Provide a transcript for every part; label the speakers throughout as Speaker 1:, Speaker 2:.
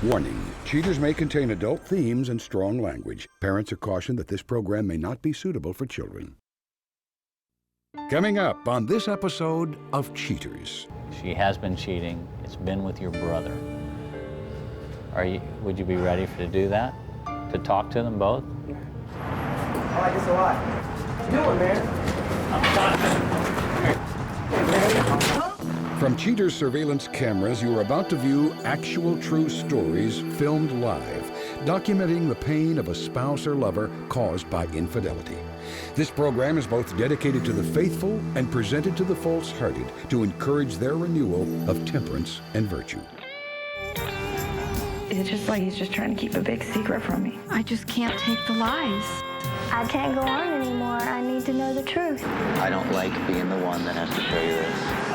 Speaker 1: Warning, cheaters may contain adult themes and strong language. Parents are cautioned that this program may not be suitable for children. Coming up on this episode of Cheaters.
Speaker 2: She has been cheating. It's been with your brother. Would you be ready to do that? To talk to them both?
Speaker 3: I like this a lot. What you doing, man?
Speaker 1: From Cheaters surveillance cameras, you are about to view actual true stories filmed live, documenting the pain of a spouse or lover caused by infidelity. This program is both dedicated to the faithful and presented to the false-hearted to encourage their renewal of temperance and virtue.
Speaker 4: It's just like he's just trying to keep a big secret from me.
Speaker 5: I just can't take the lies.
Speaker 6: I can't go on anymore. I need to know the truth.
Speaker 7: I don't like being the one that has to show you this.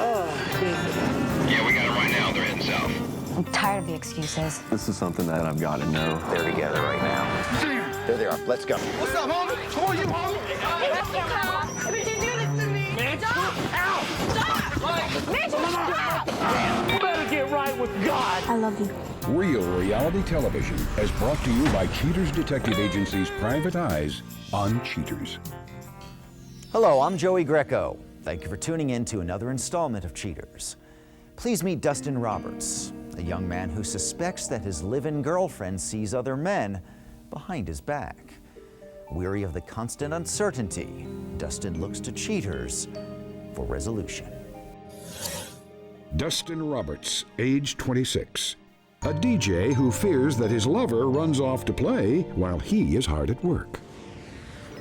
Speaker 8: Yeah, we got it right now. They're heading south.
Speaker 9: I'm tired of the excuses.
Speaker 10: This is something that I've got to know.
Speaker 7: They're together right now. There they are. Let's go.
Speaker 8: What's up, homie? Who are you, homie?
Speaker 6: Stop! Did you do this to me?
Speaker 8: Man,
Speaker 6: Stop!
Speaker 8: Ow!
Speaker 6: Stop! Mitch, stop!
Speaker 3: You better get right with God.
Speaker 9: I love you.
Speaker 1: Real reality television is brought to you by Cheaters Detective Agency's Private Eyes on Cheaters.
Speaker 11: Hello, I'm Joey Greco. Thank you for tuning in to another installment of Cheaters. Please meet Dustin Roberts, a young man who suspects that his live-in girlfriend sees other men behind his back. Weary of the constant uncertainty, Dustin looks to Cheaters for resolution.
Speaker 1: Dustin Roberts, age 26. A DJ who fears that his lover runs off to play while he is hard at work.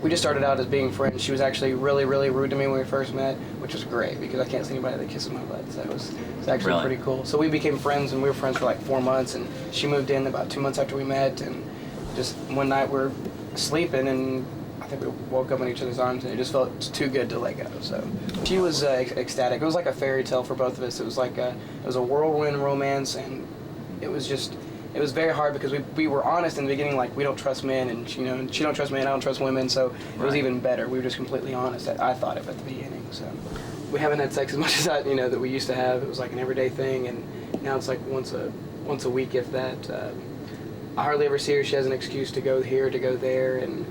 Speaker 3: We just started out as being friends. She was actually really, really rude to me when we first met, which was great because I can't see anybody that kisses my butt. So it's actually
Speaker 2: Really?
Speaker 3: pretty cool. So we became friends, and we were friends for like 4 months. And she moved in about 2 months after we met. And just one night we're sleeping, and I think we woke up in each other's arms, and it just felt too good to let go. So she was ecstatic. It was like a fairy tale for both of us. It was like it was a whirlwind romance, and it was very hard because we were honest in the beginning, like we don't trust men, and she don't trust men, I don't trust women, so it was even better. We were just completely honest. I thought of at the beginning. So we haven't had sex as much as that we used to have. It was like an everyday thing, and now it's like once a week, if that. I hardly ever see her. She has an excuse to go here, to go there, and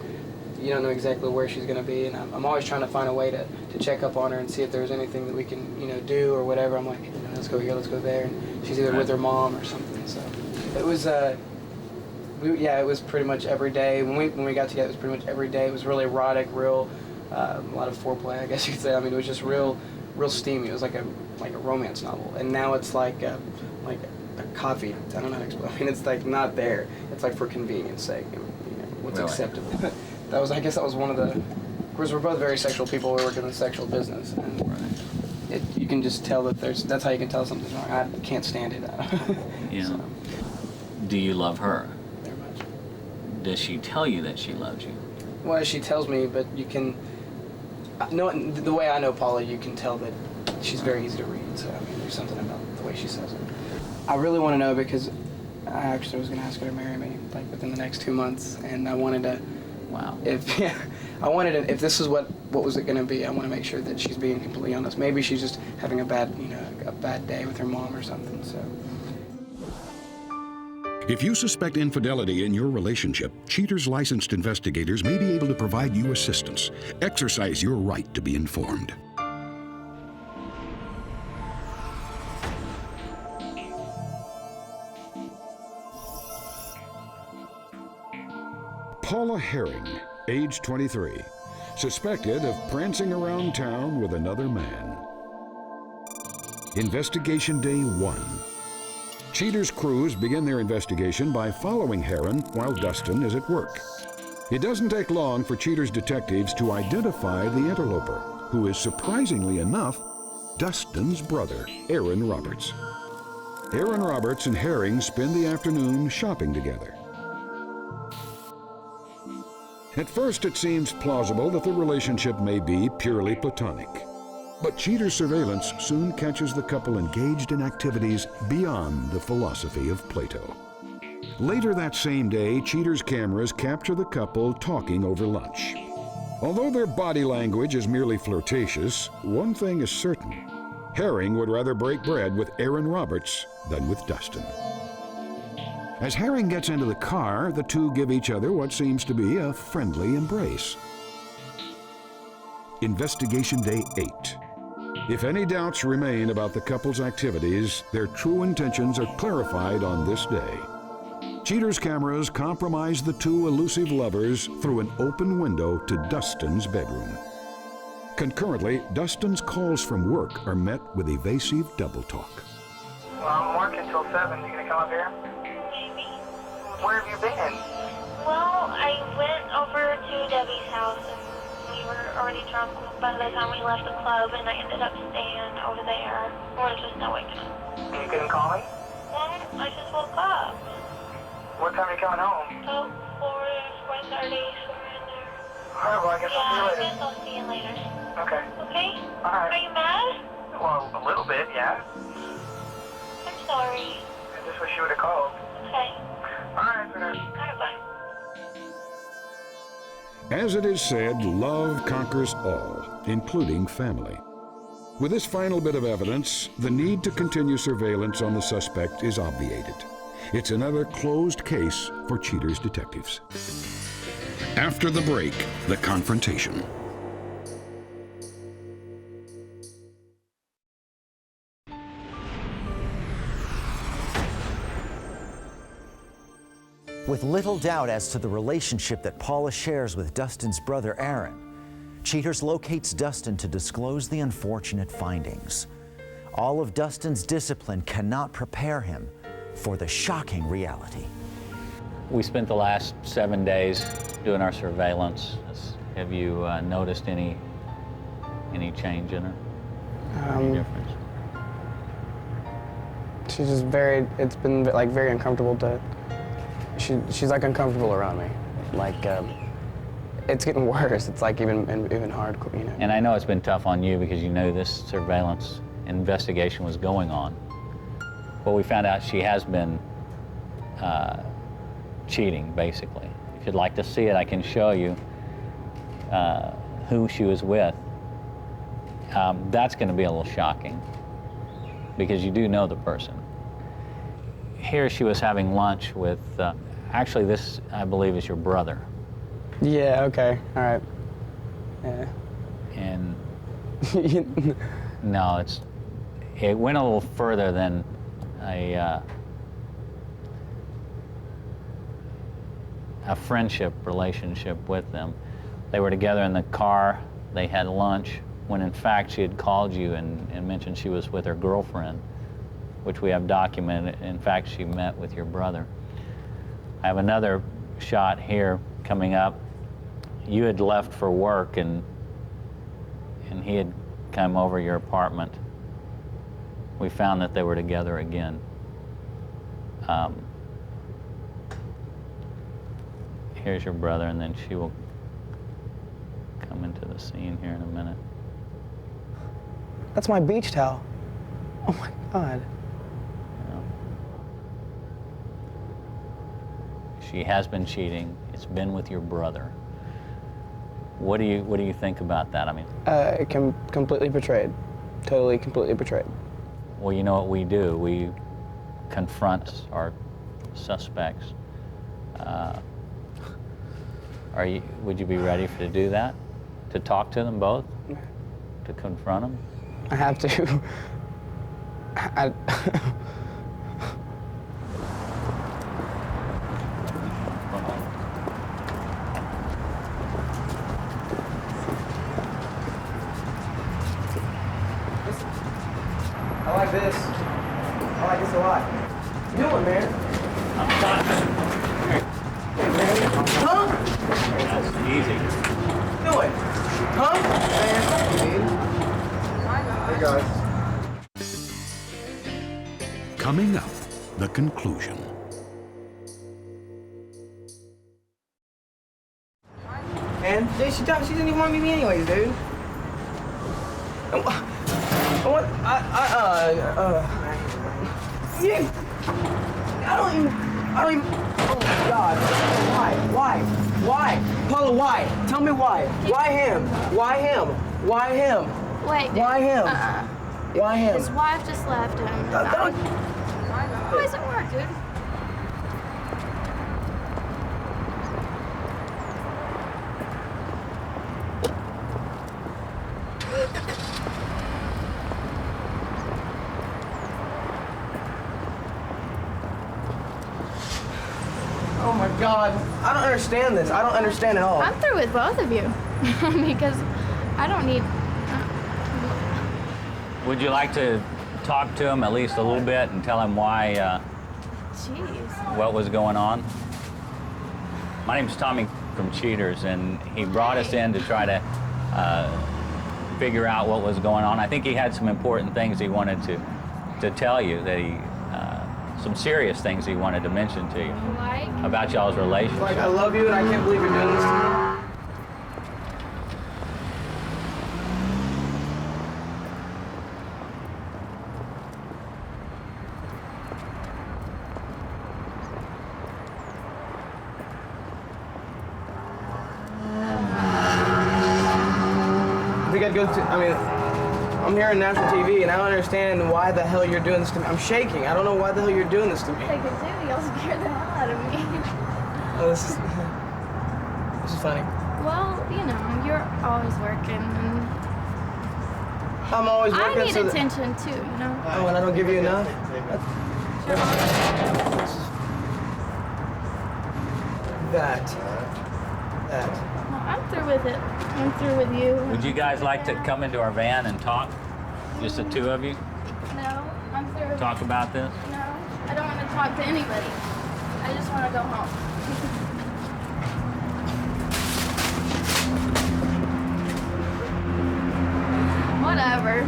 Speaker 3: you don't know exactly where she's going to be. And I'm always trying to find a way to check up on her and see if there's anything that we can do or whatever. I'm like, let's go here, let's go there, and she's either with her mom or something. So it was it was pretty much every day. When we got together, it was pretty much every day. It was really erotic, real, a lot of foreplay, I guess you could say. I mean, it was just real steamy. It was like a romance novel. And now it's like a coffee. I don't know how to explain. I mean, it's like not there. It's like for convenience sake. What's
Speaker 2: Really?
Speaker 3: acceptable. I guess that was one of the. Of course, we're both very sexual people. We work in the sexual business, and you can just tell that that's how you can tell something's wrong. I can't stand it.
Speaker 2: Yeah.
Speaker 3: So,
Speaker 2: Do you love her?
Speaker 3: very much.
Speaker 2: Does she tell you that she loves you?
Speaker 3: Well, she tells me, but you can. The way I know Paula, you can tell that she's very easy to read. So I mean, there's something about the way she says it. I really want to know because I actually was going to ask her to marry me like within the next 2 months, and I wanted to.
Speaker 2: Wow.
Speaker 3: If this is what was it going to be, I want to make sure that she's being completely honest. Maybe she's just having a bad day with her mom or something. So.
Speaker 1: If you suspect infidelity in your relationship, Cheaters licensed investigators may be able to provide you assistance. Exercise your right to be informed. Paula Herring, age 23, suspected of prancing around town with another man. Investigation Day 1. Cheaters crews begin their investigation by following Herring while Dustin is at work. It doesn't take long for Cheaters detectives to identify the interloper, who is surprisingly enough Dustin's brother, Aaron Roberts. Aaron Roberts and Herring spend the afternoon shopping together. At first, it seems plausible that the relationship may be purely platonic. But Cheaters surveillance soon catches the couple engaged in activities beyond the philosophy of Plato. Later that same day, Cheaters' cameras capture the couple talking over lunch. Although their body language is merely flirtatious, one thing is certain. Herring would rather break bread with Aaron Roberts than with Dustin. As Herring gets into the car, the two give each other what seems to be a friendly embrace. Investigation Day 8. If any doubts remain about the couple's activities, their true intentions are clarified on this day. Cheater's cameras compromise the two elusive lovers through an open window to Dustin's bedroom. Concurrently, Dustin's calls from work are met with evasive double talk.
Speaker 3: Well, I'm working till 7. You gonna come up here?
Speaker 6: Maybe.
Speaker 3: Where have you been?
Speaker 6: Well, I went over to Debbie's house and we were already drunk by the time we left the club, and I ended up staying over there. Or just not waking up.
Speaker 3: You couldn't call me?
Speaker 6: Well, I just woke up.
Speaker 3: What time are you coming home?
Speaker 6: Oh, 4:30, somewhere in there.
Speaker 3: Alright, well, I guess
Speaker 6: Yeah,
Speaker 3: I'll
Speaker 6: I
Speaker 3: see you
Speaker 6: guess I'll see you later.
Speaker 3: later. Okay.
Speaker 6: Okay?
Speaker 3: Alright.
Speaker 6: Are you mad?
Speaker 3: Well, a little bit, yeah.
Speaker 6: I'm sorry.
Speaker 3: I just wish you would have called.
Speaker 6: Okay.
Speaker 3: Alright, sweetheart.
Speaker 6: Alright, bye.
Speaker 1: As it is said, love conquers all, including family. With this final bit of evidence, the need to continue surveillance on the suspect is obviated. It's another closed case for Cheater's detectives. After the break, the confrontation.
Speaker 11: With little doubt as to the relationship that Paula shares with Dustin's brother Aaron, Cheaters locates Dustin to disclose the unfortunate findings. All of Dustin's discipline cannot prepare him for the shocking reality.
Speaker 2: We spent the last 7 days doing our surveillance. Have you noticed any change in her? Any difference?
Speaker 3: She's just it's been like very uncomfortable to, she's like uncomfortable around me. Like, it's getting worse. It's like even hardcore, you know.
Speaker 2: And I know it's been tough on you because you know this surveillance investigation was going on. But we found out she has been cheating, basically. If you'd like to see it, I can show you who she was with. That's going to be a little shocking because you do know the person. Here she was having lunch with, actually this, I believe, is your brother.
Speaker 3: Yeah, okay, all right. Yeah.
Speaker 2: And no, it went a little further than a friendship relationship with them. They were together in the car, they had lunch, when in fact she had called you and mentioned she was with her girlfriend, which we have documented. In fact, she met with your brother. I have another shot here coming up. You had left for work and he had come over your apartment. We found that they were together again. Here's your brother, and then she will come into the scene here in a minute.
Speaker 3: That's my beach towel. Oh my God.
Speaker 2: She has been cheating. It's been with your brother. What do you think about that? I mean,
Speaker 3: Completely betrayed. Totally, completely betrayed.
Speaker 2: Well, you know what we do? We confront our suspects. Would you be ready to do that? To talk to them both? To confront them?
Speaker 3: I have to. I like this. I like this a lot. What you doing, man? Huh?
Speaker 2: That's easy.
Speaker 3: What you doing? Huh? Man, hey, guys.
Speaker 1: Coming up, the conclusion.
Speaker 3: Man, dude, she didn't even want to meet me anyways, dude. What? Yeah. I don't even, oh my God. Why? Paula, why? Tell me why. Why him? Why him? Why him?
Speaker 6: Wait, dude.
Speaker 3: Why him? Why him?
Speaker 6: His wife just left him. How does it work, dude?
Speaker 3: God. I don't understand this. I don't understand at all.
Speaker 9: I'm through with both of you because I don't need...
Speaker 2: Would you like to talk to him at least a little bit and tell him why,
Speaker 9: Jeez.
Speaker 2: what was going on? My name's Tommy from Cheaters, and he brought us in to try to figure out what was going on. I think he had some important things he wanted to tell you, that he, some serious things he wanted to mention to you about y'all's relationship.
Speaker 3: Like, I love you and I can't believe you're doing this to me. I think I'd go to, I'm here on national TV, and I don't understand why the hell you're doing this to me. I'm shaking. I don't know why the hell you're doing this to me.
Speaker 9: I could do. Y'all scared the hell out of me.
Speaker 3: Oh, this is funny.
Speaker 9: Well, you know, you're always working, and
Speaker 3: I'm always working.
Speaker 9: I need attention too, you know.
Speaker 3: Oh, and I don't give you enough? That.
Speaker 9: Well, I'm through with it. I'm through with you.
Speaker 2: Would you guys like to come into our van and talk? Just the two of you?
Speaker 9: No, I'm through.
Speaker 2: Talk about this?
Speaker 9: No, I don't want to talk to anybody. I just want to go home. Whatever.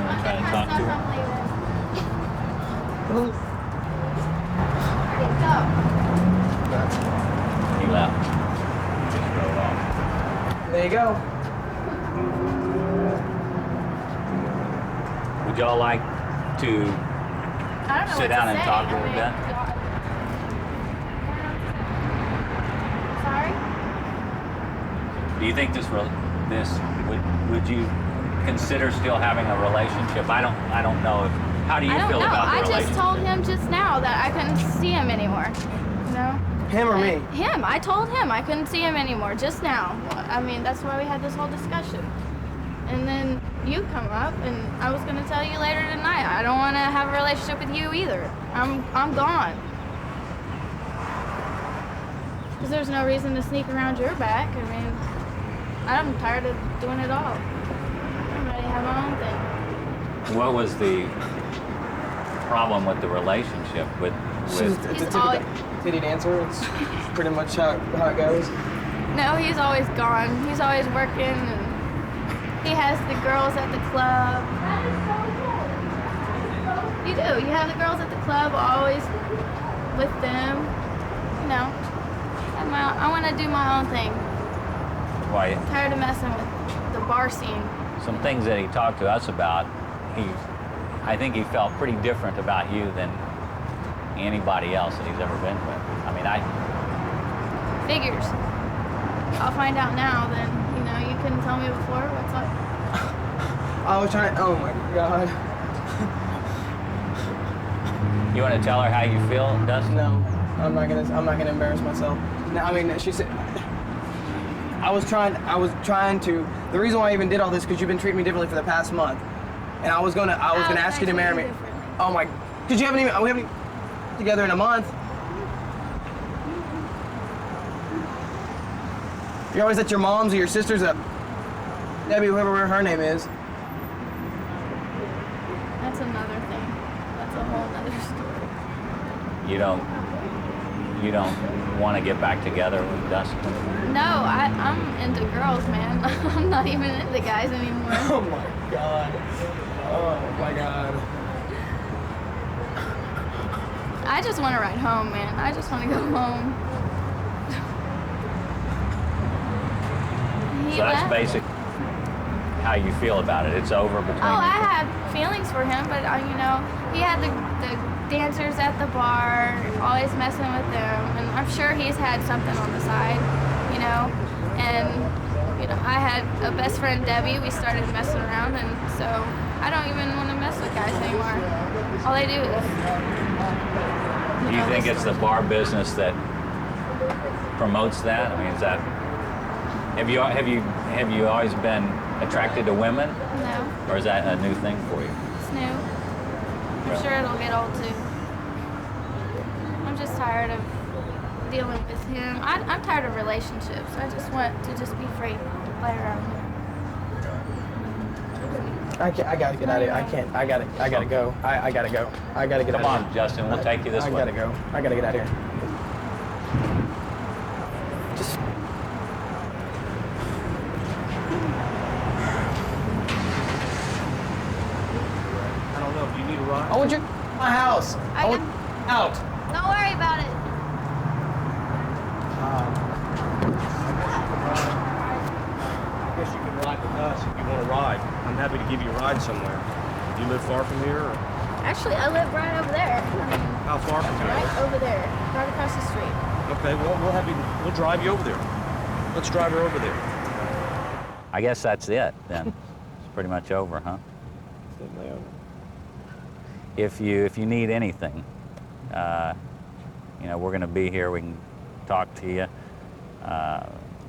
Speaker 2: I'm trying to talk to her. He left. Just drove off.
Speaker 3: There you go.
Speaker 2: Would y'all like to sit down and talk a little bit?
Speaker 9: Sorry?
Speaker 2: Do you think would you consider still having a relationship? I don't know. How do you feel about the relationship?
Speaker 9: I just told him just now that I couldn't see him anymore. You know?
Speaker 3: Him or me?
Speaker 9: Him. I told him I couldn't see him anymore just now. I mean, that's why we had this whole discussion. And then you come up, and I was gonna tell you later tonight, I don't want to have a relationship with you either. I'm gone. Because there's no reason to sneak around your back. I mean, I'm tired of doing it all. I'm ready to have my own thing.
Speaker 2: What was the problem with the relationship with
Speaker 3: It's a typical titty dancer. It's pretty much how it goes.
Speaker 9: No, he's always gone. He's always working, and he has the girls at the club. You do. You have the girls at the club, always with them. You know, I want to do my own thing.
Speaker 2: Why?
Speaker 9: I'm tired of messing with the bar scene.
Speaker 2: Some things that he talked to us about, I think he felt pretty different about you than anybody else that he's ever been with. I mean,
Speaker 9: Figures. I'll find out now, then, you know, you couldn't tell me before. What's up?
Speaker 3: I was trying, oh my God.
Speaker 2: You want to tell her how you feel, Dustin?
Speaker 3: No, I'm not gonna embarrass myself. No, I mean, she said, I was trying to, the reason why I even did all this, because you've been treating me differently for the past month. And I was gonna ask you to marry me. Oh my, because we haven't been together in a month. You're always at your mom's or your sister's, Debbie, whoever her name is.
Speaker 9: That's another thing. That's a whole other story.
Speaker 2: You don't want to get back together with Dustin?
Speaker 9: No, I'm into girls, man. I'm not even into guys anymore.
Speaker 3: Oh my God. Oh my God.
Speaker 9: I just want to ride home, man. I just want to go home.
Speaker 2: So that's basic how you feel about it. It's over between you.
Speaker 9: Oh, I had feelings for him, but you know, he had the dancers at the bar, always messing with them, and I'm sure he's had something on the side, you know. And you know, I had a best friend, Debbie. We started messing around, and so I don't even want to mess with guys anymore. All they do is.
Speaker 2: Do you think it's the bar business that promotes that? I mean, is that? Have you always been attracted to women?
Speaker 9: No.
Speaker 2: Or is that a new thing for you?
Speaker 9: It's new. I'm sure it'll get old too. I'm just tired of dealing with him. I'm tired of relationships. I just want to just be free to play around here.
Speaker 3: I gotta get out of here. I can't. I gotta go. I gotta go. I gotta get out of here.
Speaker 2: Come on, Justin, we'll take you this way.
Speaker 3: I gotta go. I gotta get out of here. Just.
Speaker 12: I don't know. Do you need a ride?
Speaker 3: I want you my house. I want out.
Speaker 9: Don't worry about it.
Speaker 12: I guess you can ride with us if you want to ride. I'm happy to give you a ride somewhere. Do you live far from here? Or?
Speaker 9: Actually, I live right over there.
Speaker 12: How far from here?
Speaker 9: Right over there, right across the street.
Speaker 12: Okay, well, we'll drive you over there. Let's drive her over there.
Speaker 2: I guess that's it then. It's pretty much over, huh? If you need anything, you know, we're going to be here. We can talk to you,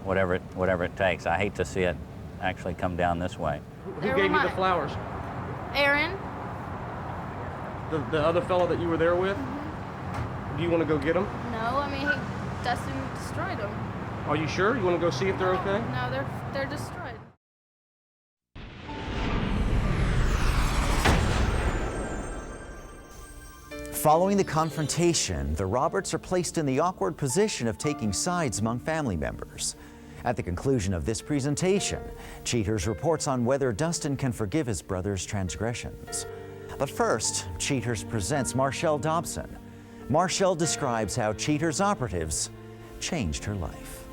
Speaker 2: whatever it takes. I hate to see it actually come down this way.
Speaker 12: Who gave you the flowers?
Speaker 9: Aaron.
Speaker 12: The other fellow that you were there with?
Speaker 9: Mm-hmm.
Speaker 12: Do you want to go get them?
Speaker 9: No, I mean, Dustin destroyed them.
Speaker 12: Are you sure? You want to go see if they're okay?
Speaker 9: No, they're destroyed.
Speaker 11: Following the confrontation, the Roberts are placed in the awkward position of taking sides among family members. At the conclusion of this presentation, Cheaters reports on whether Dustin can forgive his brother's transgressions. But first, Cheaters presents Marshell Dobson. Marshell describes how Cheaters operatives changed her life.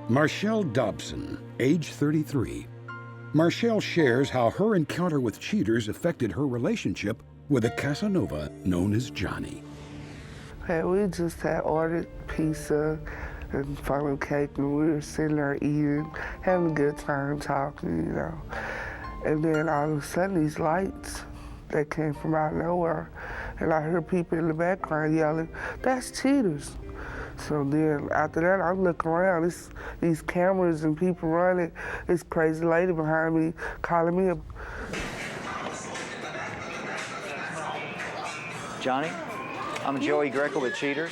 Speaker 1: Marshell Dobson, age 33. Marshell shares how her encounter with Cheaters affected her relationship with a Casanova known as Johnny.
Speaker 13: Hey, we just had ordered pizza and funnel cake, and we were sitting there eating, having a good time talking, you know. And then all of a sudden, these lights that came from out of nowhere, and I heard people in the background yelling, "That's Cheaters." So then after that, I'm looking around, it's these cameras and people running, this crazy lady behind me calling me a...
Speaker 7: Johnny, I'm Joey Greco with Cheaters.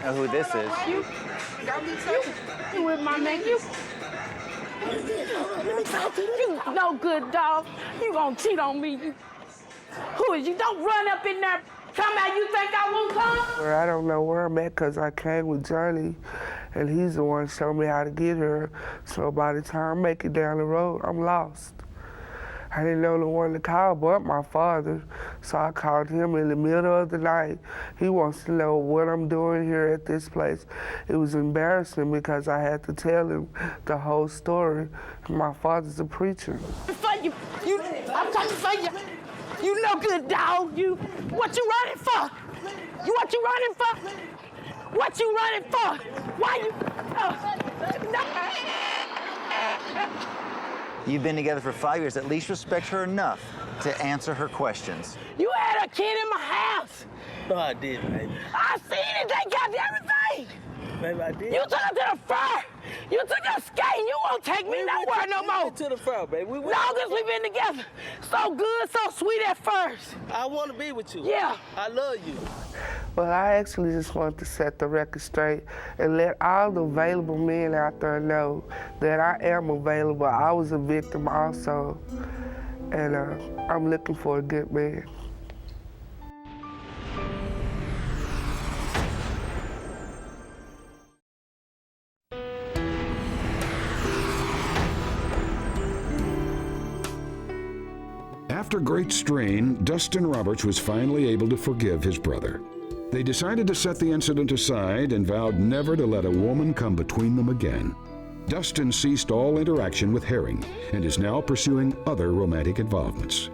Speaker 7: Know who this is?
Speaker 14: You with my man, you no good dog. You gonna cheat on me. Who is you? Don't run up in there. Come out, you think I won't come?
Speaker 13: I don't know where I'm at because I came with Johnny, and he's the one showing me how to get here. So by the time I make it down the road, I'm lost. I didn't know no one to call but my father, so I called him in the middle of the night. He wants to know what I'm doing here at this place. It was embarrassing because I had to tell him the whole story. My father's a preacher.
Speaker 14: I'm coming for you. You no good dog. You, what you running for? What you running for? What you running for? Why you?
Speaker 11: You've been together for 5 years. At least respect her enough to answer her questions.
Speaker 14: You had a kid in my house.
Speaker 15: No, I did, baby.
Speaker 14: I seen it. They got everything.
Speaker 15: Baby, I did.
Speaker 14: You took her to the fair. You took her skating. You won't take me nowhere no more.
Speaker 15: We went to the fair, baby.
Speaker 14: Long as we've been together. So good, so sweet at first.
Speaker 15: I want to be with you.
Speaker 14: Yeah.
Speaker 15: I love you.
Speaker 13: Well, I actually just want to set the record straight and let all the available men out there know that I am available. I was a victim also, and I'm looking for a good man.
Speaker 1: After great strain, Dustin Roberts was finally able to forgive his brother. They decided to set the incident aside and vowed never to let a woman come between them again. Dustin ceased all interaction with Herring and is now pursuing other romantic involvements.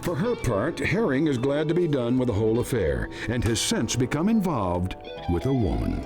Speaker 1: For her part, Herring is glad to be done with the whole affair and has since become involved with a woman.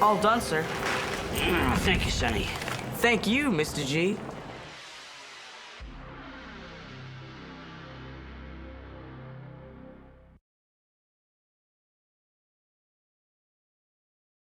Speaker 16: All done, sir.
Speaker 17: Thank you, Sonny.
Speaker 16: Thank you, Mr. G.